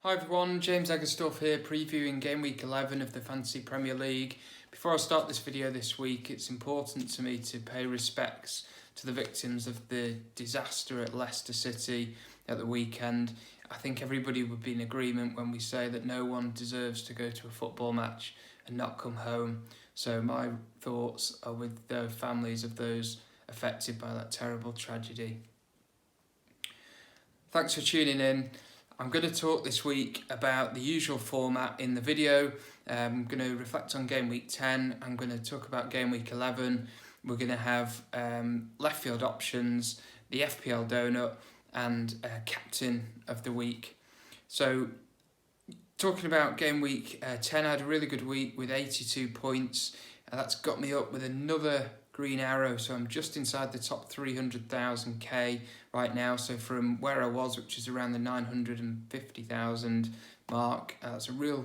Hi everyone, James Egersdorff here, previewing game week 11 of the Fantasy Premier League. Before I start this video this week, it's important to me to pay respects to the victims of the disaster at Leicester City at the weekend. I think everybody would be in agreement when we say that no one deserves to go to a football match and not come home. So my thoughts are with the families of those affected by that terrible tragedy. Thanks for tuning in. I'm going to talk this week about the usual format in the video. I'm going to reflect on game week 10. I'm going to talk about game week 11. We're going to have left field options, the FPL donut, and captain of the week. So talking about game week 10, I had a really good week with 82 points. That's got me up with another green arrow, so I'm just inside the top 300,000k right now. So from where I was, which is around the 950,000 mark, that's a real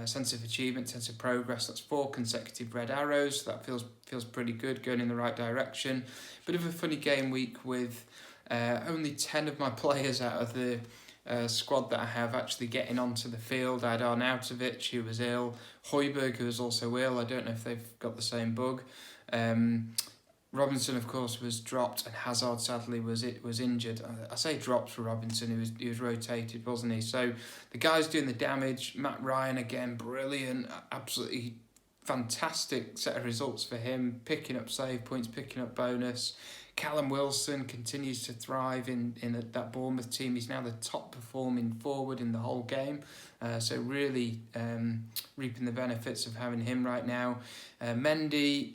sense of achievement, sense of progress. That's 4 consecutive red arrows. So that feels pretty good, going in the right direction. Bit of a funny game week with only 10 of my players out of the squad that I have actually getting onto the field. I had Arnautovic, who was ill, Højbjerg, who was also ill. I don't know if they've got the same bug. Robinson, of course, was dropped, and Hazard sadly was injured. I say dropped for Robinson. He was rotated, wasn't he? So the guy's doing the damage. Matt Ryan again, brilliant, absolutely fantastic set of results for him. Picking up save points, picking up bonus. Callum Wilson continues to thrive in that Bournemouth team. He's now the top performing forward in the whole game. So really reaping the benefits of having him right now. Mendy,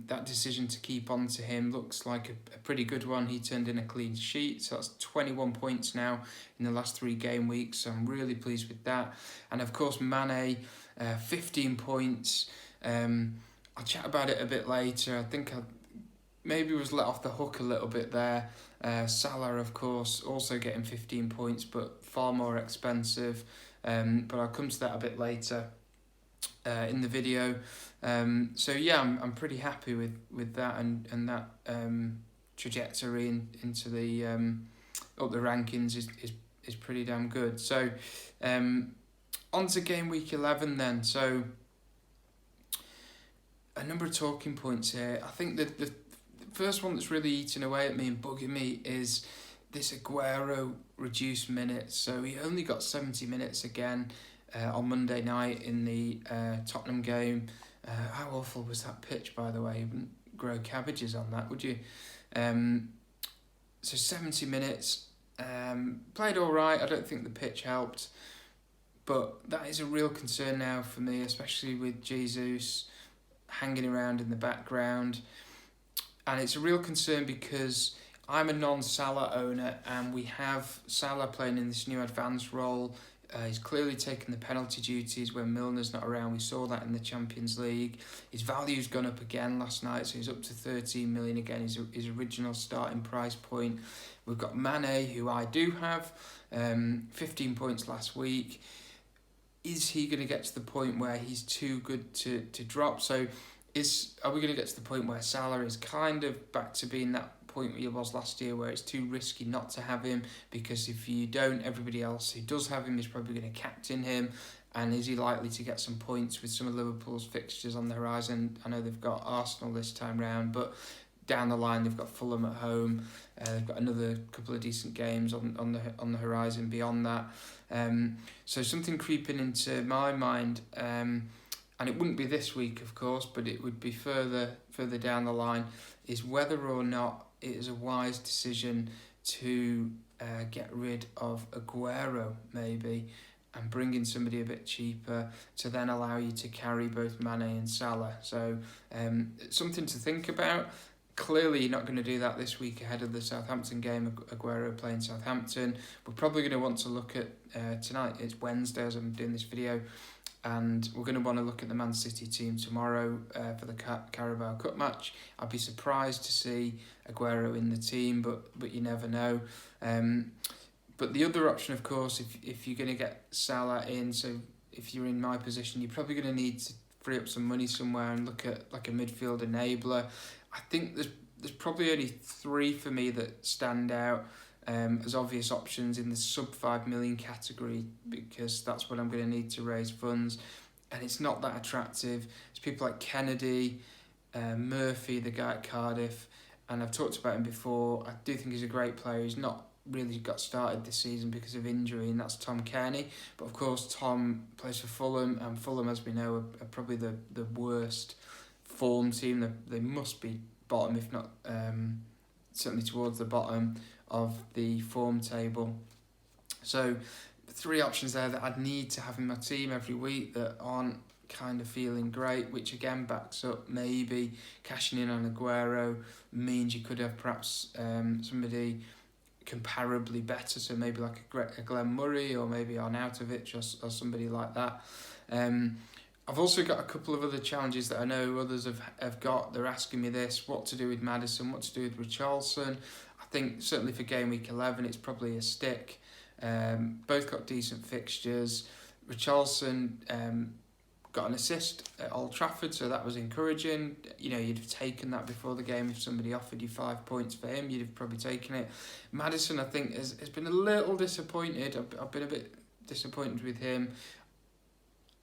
that decision to keep on to him looks like a pretty good one. He turned in a clean sheet, so that's 21 points now in the last 3 game weeks. So I'm really pleased with that. And of course, Mane, 15 points. I'll chat about it a bit later. I think I maybe was let off the hook a little bit there. Salah, of course, also getting 15 points, but far more expensive. But I'll come to that a bit later in the video. So yeah, I'm pretty happy with that and that trajectory into the up the rankings is pretty damn good. So on to game week 11 then. So a number of talking points here. I think that the first one that's really eating away at me and bugging me is this Aguero reduced minutes. So he only got 70 minutes again on Monday night in the Tottenham game. How awful was that pitch, by the way? You wouldn't grow cabbages on that, would you? So 70 minutes. Played all right. I don't think the pitch helped. But that is a real concern now for me, especially with Jesus hanging around in the background. And it's a real concern because I'm a non-Salah owner and we have Salah playing in this new advanced role. He's clearly taken the penalty duties when Milner's not around. We saw that in the Champions League. His value's gone up again last night, so he's up to 13 million again, his original starting price point. We've got Mane, who I do have, 15 points last week. Is he going to get to the point where he's too good to drop? So are we going to get to the point where Salah is kind of back to being that point where he was last year, where it's too risky not to have him? Because if you don't, everybody else who does have him is probably going to captain him. And is he likely to get some points with some of Liverpool's fixtures on the horizon? I know they've got Arsenal this time round, but down the line they've got Fulham at home. They've got another couple of decent games on the horizon beyond that. So something creeping into my mind. And it wouldn't be this week, of course, but it would be further down the line, is whether or not it is a wise decision to get rid of Aguero, maybe, and bring in somebody a bit cheaper to then allow you to carry both Mane and Salah. So something to think about. Clearly, you're not going to do that this week ahead of the Southampton game, Aguero playing Southampton. We're probably going to want to look at tonight. It's Wednesday as I'm doing this video. And we're going to want to look at the Man City team tomorrow for the Carabao Cup match. I'd be surprised to see Aguero in the team, but you never know. But the other option, of course, if you're going to get Salah in, so if you're in my position, you're probably going to need to free up some money somewhere and look at like a midfield enabler. I think there's probably only 3 for me that stand out. as obvious options in the sub 5 million category, because that's what I'm going to need to raise funds, and it's not that attractive. It's people like Kennedy, Murphy, the guy at Cardiff, and I've talked about him before. I do think he's a great player. He's not really got started this season because of injury, and that's Tom Kearney. But of course, Tom plays for Fulham, and Fulham, as we know, are probably the worst form team. They must be bottom, if not certainly towards the bottom of the form table. So 3 options there that I'd need to have in my team every week that aren't kind of feeling great, which again backs up maybe cashing in on Aguero means you could have perhaps somebody comparably better, so maybe like a Glenn Murray or maybe Arnautovic or somebody like that. I've also got a couple of other challenges that I know others have got. They're asking me this: what to do with Maddison, what to do with Richarlison. I think certainly for game week 11 it's probably a stick. Both got decent fixtures. Richarlison got an assist at Old Trafford, so that was encouraging. You know, you'd have taken that before the game. If somebody offered you 5 points for him, you'd have probably taken it. Maddison, I think, has been a little disappointed. I've been a bit disappointed with him.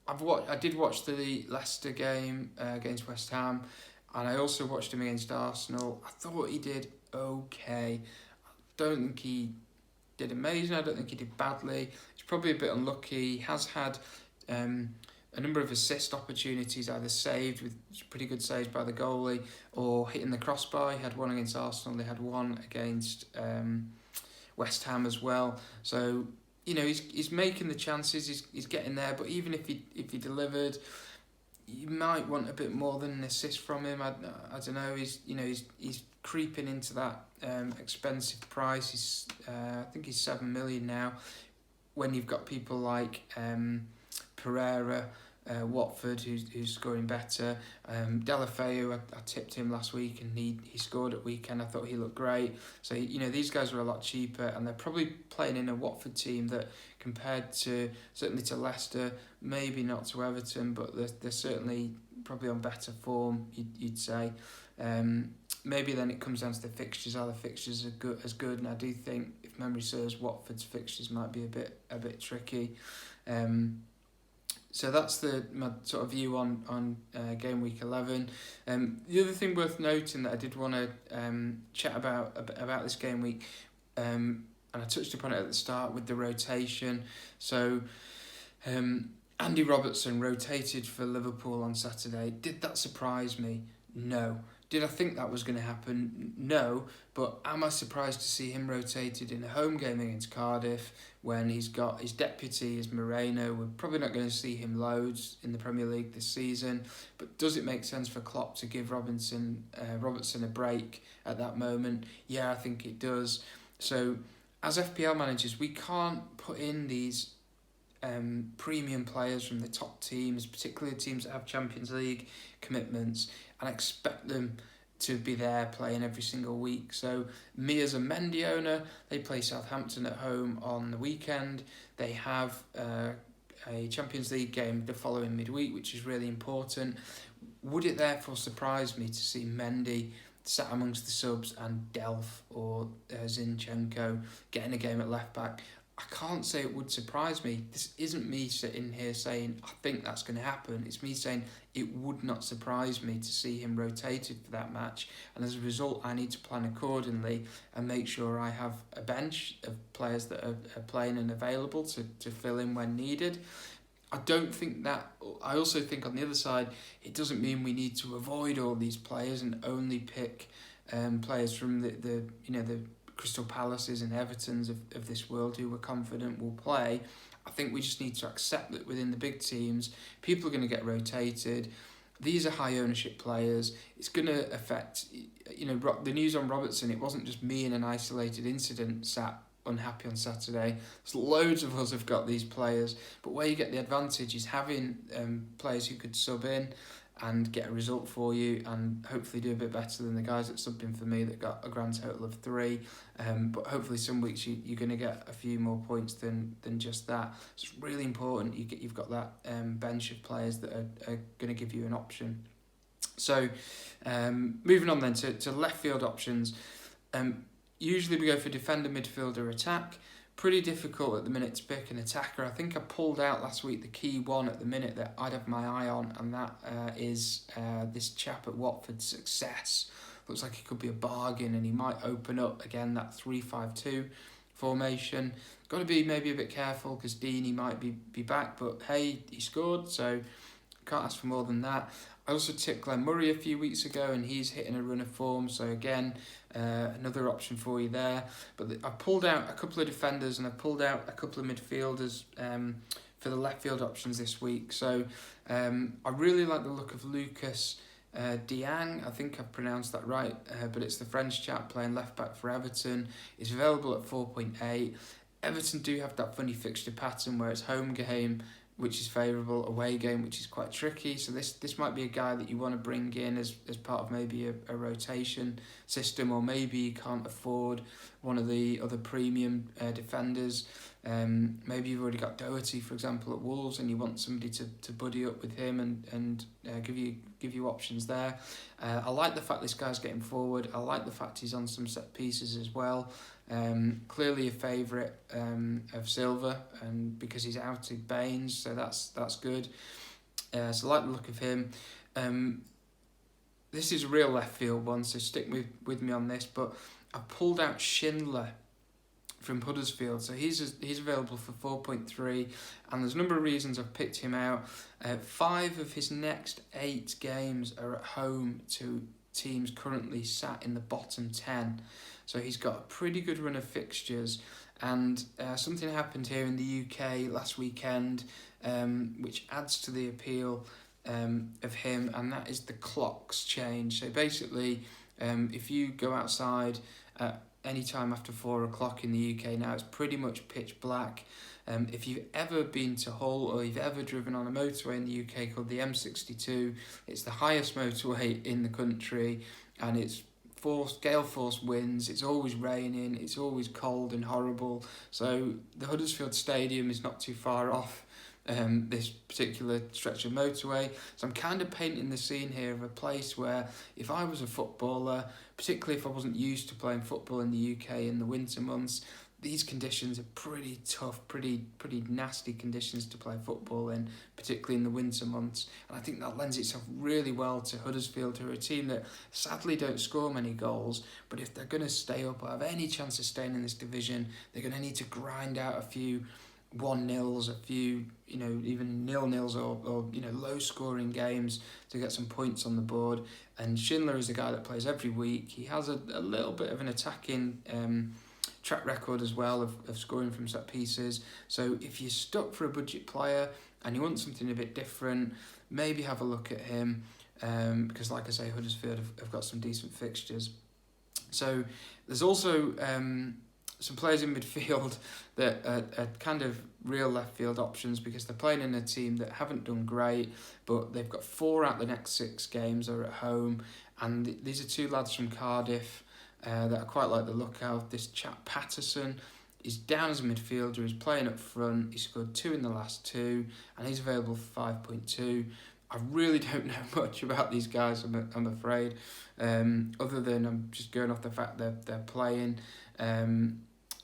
I did watch the Leicester game against West Ham, and I also watched him against Arsenal. I thought he did okay. I don't think he did amazing. I don't think he did badly. He's probably a bit unlucky. He has had a number of assist opportunities either saved with pretty good saves by the goalie or hitting the crossbar. He had one against Arsenal. They had one against West Ham as well. So, you know, he's making the chances. He's getting there. But even if he delivered, you might want a bit more than an assist from him. I don't know. He's creeping into that expensive price. I think he's 7 million now. When you've got people like Pereira, Watford, who's scoring better. Delafeu, I tipped him last week and he scored at weekend. I thought he looked great. So, you know, these guys are a lot cheaper and they're probably playing in a Watford team that, compared to certainly to Leicester, maybe not to Everton, but they're certainly probably on better form, you'd say. Maybe then it comes down to the fixtures. Are the fixtures as good? And I do think, if memory serves, Watford's fixtures might be a bit tricky. So that's my sort of view on game week 11. The other thing worth noting that I did want to chat about this game week, and I touched upon it at the start with the rotation. So Andy Robertson rotated for Liverpool on Saturday. Did that surprise me? No. Did I think that was going to happen? No. But am I surprised to see him rotated in a home game against Cardiff when he's got his deputy is Moreno? We're probably not going to see him loads in the Premier League this season. But does it make sense for Klopp to give Robertson a break at that moment? Yeah, I think it does. So as FPL managers, we can't put in these premium players from the top teams, particularly teams that have Champions League commitments, and expect them to be there playing every single week. So me as a Mendy owner, they play Southampton at home on the weekend. They have a Champions League game the following midweek, which is really important. Would it therefore surprise me to see Mendy sat amongst the subs and Delph or Zinchenko getting a game at left back? I can't say it would surprise me. This isn't me sitting here saying I think that's going to happen. It's me saying it would not surprise me to see him rotated for that match. And as a result, I need to plan accordingly and make sure I have a bench of players that are playing and available to fill in when needed. I don't think that. I also think on the other side, it doesn't mean we need to avoid all these players and only pick players from the Crystal Palaces and Evertons of this world who we're confident will play. I think we just need to accept that within the big teams, people are going to get rotated. These are high ownership players. It's going to affect, the news on Robertson. It wasn't just me in an isolated incident sat unhappy on Saturday. There's loads of us have got these players, but where you get the advantage is having players who could sub in and get a result for you and hopefully do a bit better than the guys that subbed in for me that got a grand total of 3. But hopefully some weeks you're going to get a few more points than just that. So it's really important you've got that bench of players that are going to give you an option. So moving on then to left field options. Usually we go for defender, midfielder, attack. Pretty difficult at the minute to pick an attacker. I think I pulled out last week the key one at the minute that I'd have my eye on, and that is this chap at Watford, Success. Looks like he could be a bargain, and he might open up again that 3-5-2 formation. Got to be maybe a bit careful because Deeney might be back, but hey, he scored, so can't ask for more than that. I also tipped Glenn Murray a few weeks ago, and he's hitting a run of form, so again, another option for you there. But I pulled out a couple of defenders, and I pulled out a couple of midfielders for the left field options this week. So I really like the look of Lucas Dieng. I think I've pronounced that right, but it's the French chap playing left back for Everton. It's available at 4.8. Everton do have that funny fixture pattern where it's home game, which is favourable, away game, which is quite tricky. So this might be a guy that you want to bring in as part of maybe a rotation system, or maybe you can't afford one of the other premium defenders. Maybe you've already got Doherty, for example, at Wolves, and you want somebody to buddy up with him and give you options there. I like the fact this guy's getting forward. I like the fact he's on some set pieces as well. Clearly a favourite of Silva, and because he's out of Baines, so that's good. So I like the look of him. This is a real left field one, so stick with me on this. But I pulled out Schindler from Huddersfield, so he's available for 4.3, and there's a number of reasons I've picked him out. 5 of his next 8 games are at home to teams currently sat in the bottom 10. So he's got a pretty good run of fixtures, and something happened here in the UK last weekend, which adds to the appeal of him, and that is the clocks change. So basically, if you go outside at any time after 4 o'clock in the UK now, it's pretty much pitch black. If you've ever been to Hull, or you've ever driven on a motorway in the UK called the M62, it's the highest motorway in the country, and it's gale force winds, it's always raining, it's always cold and horrible. So the Huddersfield Stadium is not too far off this particular stretch of motorway. So I'm kind of painting the scene here of a place where if I was a footballer, particularly if I wasn't used to playing football in the UK in the winter months, these conditions are pretty tough, pretty nasty conditions to play football in, particularly in the winter months. And I think that lends itself really well to Huddersfield, who are a team that sadly don't score many goals, but if they're going to stay up or have any chance of staying in this division, they're going to need to grind out a few 1-0s, a few, even 0-0s or low-scoring games to get some points on the board. And Schindler is a guy that plays every week. He has a little bit of an attacking track record as well of scoring from set pieces. So if you're stuck for a budget player and you want something a bit different, maybe have a look at him, because like I say, Huddersfield have got some decent fixtures. So there's also some players in midfield that are kind of real left field options, because they're playing in a team that haven't done great, but they've got 4 out the next 6 games are at home, and these are 2 lads from Cardiff that I quite like the look of. This chap Patterson is down as a midfielder, he's playing up front, he scored 2 in the last 2, and he's available for 5.2. I really don't know much about these guys, I'm afraid, other than I'm just going off the fact that they're playing,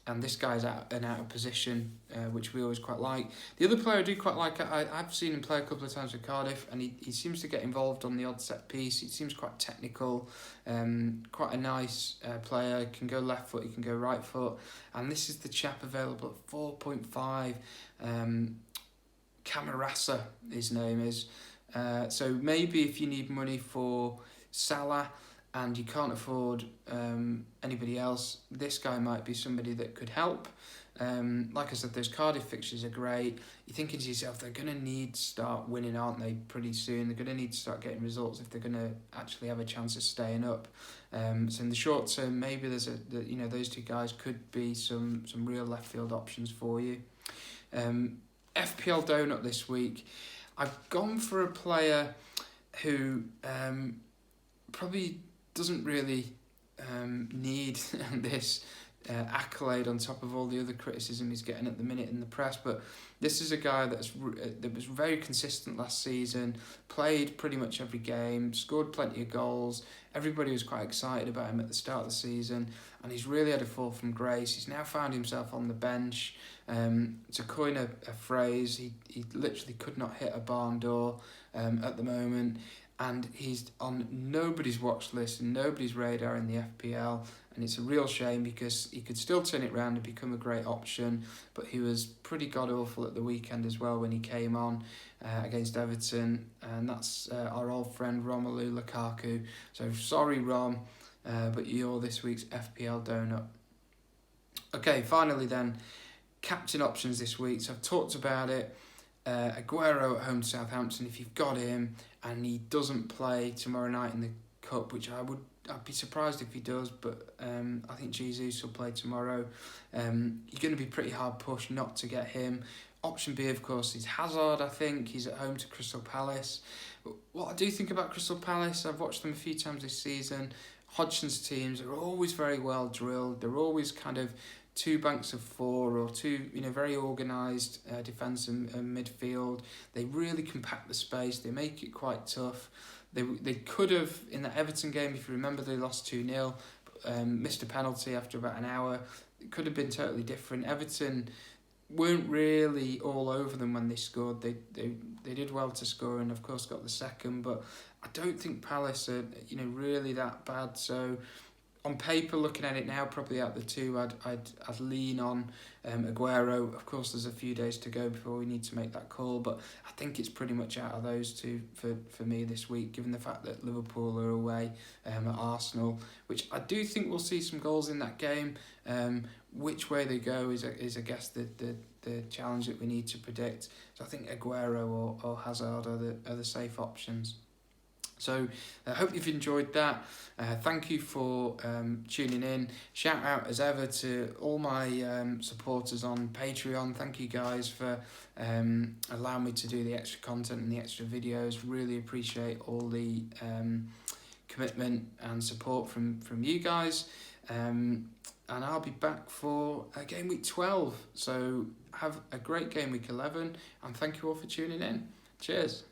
and this guy's out of position, which we always quite like. The other player I do quite like, I've seen him play a couple of times with Cardiff, and he seems to get involved on the odd set piece. He seems quite technical, quite a nice player. He can go left foot, he can go right foot, and this is the chap available at 4.5. Camarasa, his name is. So maybe if you need money for Salah and you can't afford anybody else, this guy might be somebody that could help. Like I said, those Cardiff fixtures are great. You're thinking to yourself, they're going to need to start winning, aren't they, pretty soon? They're going to need to start getting results if they're going to actually have a chance of staying up. So in the short term, maybe there's those 2 guys could be some real left field options for you. FPL Donut this week. I've gone for a player who probably doesn't really need this accolade on top of all the other criticism he's getting at the minute in the press. But this is a guy that was very consistent last season, played pretty much every game, scored plenty of goals. Everybody was quite excited about him at the start of the season, and he's really had a fall from grace. He's now found himself on the bench. To coin a phrase, he literally could not hit a barn door at the moment, and he's on nobody's watch list and nobody's radar in the FPL, and it's a real shame because he could still turn it around and become a great option, but he was pretty god-awful at the weekend as well when he came on against Everton, and that's our old friend Romelu Lukaku. So sorry, Rom, but you're this week's FPL donut. Okay, finally then, captain options this week. So I've talked about it. Aguero at home to Southampton. If you've got him and he doesn't play tomorrow night in the Cup, which I'd be surprised if he does, but I think Jesus will play tomorrow. You're going to be pretty hard pushed not to get him. Option B, of course, is Hazard. I think he's at home to Crystal Palace. But what I do think about Crystal Palace, I've watched them a few times this season. Hodgson's teams are always very well drilled. They're always kind of two banks of four, or two, very organised defence and midfield. They really compact the space. They make it quite tough. They could have, in that Everton game, if you remember, they lost 2-0, missed a penalty after about an hour. It could have been totally different. Everton weren't really all over them when they scored. They did well to score and, of course, got the second, but I don't think Palace are really that bad. So on paper, looking at it now, probably out of the two, I'd lean on Aguero. Of course, there's a few days to go before we need to make that call, but I think it's pretty much out of those two for me this week, given the fact that Liverpool are away at Arsenal, which I do think we'll see some goals in that game. Which way they go is I guess the challenge that we need to predict. So I think Aguero or Hazard are the safe options. So I hope you've enjoyed that. Thank you for tuning in. Shout out as ever to all my supporters on Patreon. Thank you guys for allowing me to do the extra content and the extra videos. Really appreciate all the commitment and support from you guys. And I'll be back for game week 12. So have a great game week 11, and thank you all for tuning in. Cheers.